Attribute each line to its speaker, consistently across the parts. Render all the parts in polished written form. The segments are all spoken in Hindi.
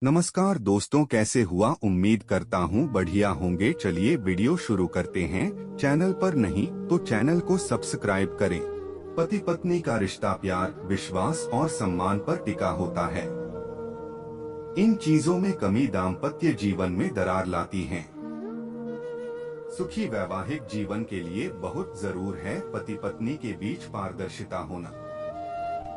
Speaker 1: नमस्कार दोस्तों, कैसे हुआ? उम्मीद करता हूँ बढ़िया होंगे। चलिए वीडियो शुरू करते हैं। चैनल पर नहीं तो चैनल को सब्सक्राइब करें। पति पत्नी का रिश्ता प्यार, विश्वास और सम्मान पर टिका होता है। इन चीजों में कमी दाम्पत्य जीवन में दरार लाती है। सुखी वैवाहिक जीवन के लिए बहुत जरूर है पति पत्नी के बीच पारदर्शिता होना।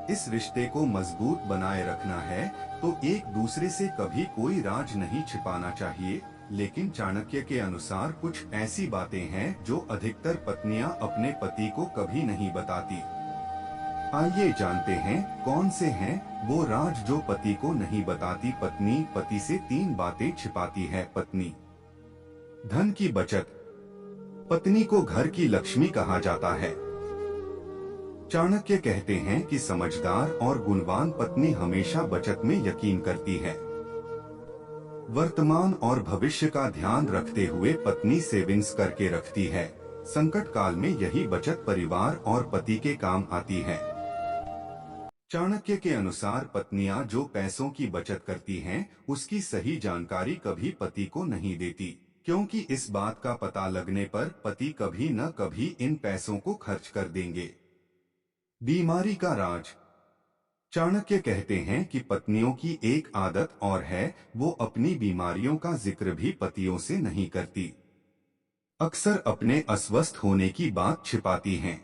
Speaker 1: इस रिश्ते को मजबूत बनाए रखना है तो एक दूसरे से कभी कोई राज नहीं छिपाना चाहिए। लेकिन चाणक्य के अनुसार कुछ ऐसी बातें हैं जो अधिकतर पत्नियां अपने पति को कभी नहीं बताती। आइए जानते हैं कौन से हैं वो राज जो पति को नहीं बताती पत्नी। पति से 3 बातें छिपाती है पत्नी। धन की बचत। पत्नी को घर की लक्ष्मी कहा जाता है। चाणक्य कहते हैं कि समझदार और गुणवान पत्नी हमेशा बचत में यकीन करती है। वर्तमान और भविष्य का ध्यान रखते हुए पत्नी सेविंग्स करके रखती है। संकट काल में यही बचत परिवार और पति के काम आती है। चाणक्य के अनुसार पत्नियां जो पैसों की बचत करती हैं, उसकी सही जानकारी कभी पति को नहीं देती, क्योंकि इस बात का पता लगने पर पति कभी न कभी इन पैसों को खर्च कर देंगे। बीमारी का राज। चाणक्य कहते हैं कि पत्नियों की एक आदत और है, वो अपनी बीमारियों का जिक्र भी पतियों से नहीं करती। अक्सर अपने अस्वस्थ होने की बात छिपाती हैं।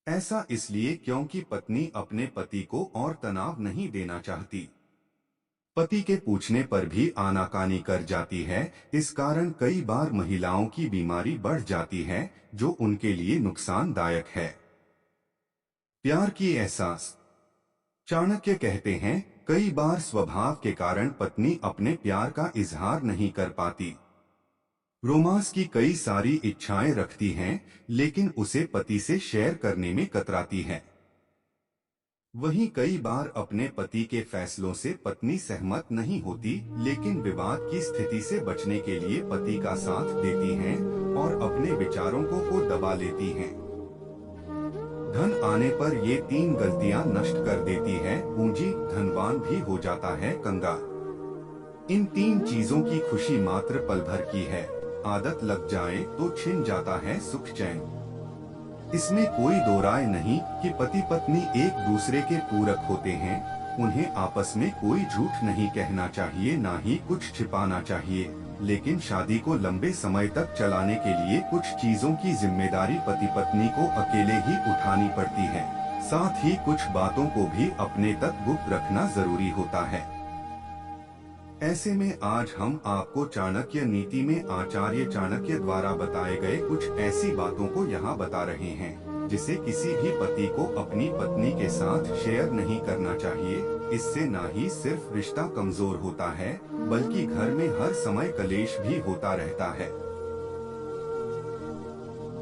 Speaker 1: ऐसा इसलिए क्योंकि पत्नी अपने पति को और तनाव नहीं देना चाहती। पति के पूछने पर भी आनाकानी कर जाती है। इस कारण कई बार महिलाओं की बीमारी बढ़ जाती है, जो उनके लिए नुकसानदायक है। प्यार की एहसास। चाणक्य कहते हैं कई बार स्वभाव के कारण पत्नी अपने प्यार का इजहार नहीं कर पाती। रोमांस की कई सारी इच्छाएं रखती हैं, लेकिन उसे पति से शेयर करने में कतराती है। वहीं कई बार अपने पति के फैसलों से पत्नी सहमत नहीं होती, लेकिन विवाद की स्थिति से बचने के लिए पति का साथ देती हैं और अपने विचारों को दबा लेती हैं। धन आने पर ये 3 गलतियां नष्ट कर देती है। पूंजी, धनवान भी हो जाता है कंगाल। इन 3 चीजों की खुशी मात्र पल भर की है। आदत लग जाए तो छिन जाता है सुख चैन। इसमें कोई दो राय नहीं कि पति पत्नी एक दूसरे के पूरक होते हैं। उन्हें आपस में कोई झूठ नहीं कहना चाहिए, ना ही कुछ छिपाना चाहिए। लेकिन शादी को लंबे समय तक चलाने के लिए कुछ चीजों की जिम्मेदारी पति पत्नी को अकेले ही उठानी पड़ती है। साथ ही कुछ बातों को भी अपने तक गुप्त रखना जरूरी होता है। ऐसे में आज हम आपको चाणक्य नीति में आचार्य चाणक्य द्वारा बताए गए कुछ ऐसी बातों को यहाँ बता रहे हैं, जिसे किसी भी पति को अपनी पत्नी के साथ शेयर नहीं करना चाहिए। इससे ना ही सिर्फ रिश्ता कमजोर होता है, बल्कि घर में हर समय कलेश भी होता रहता है।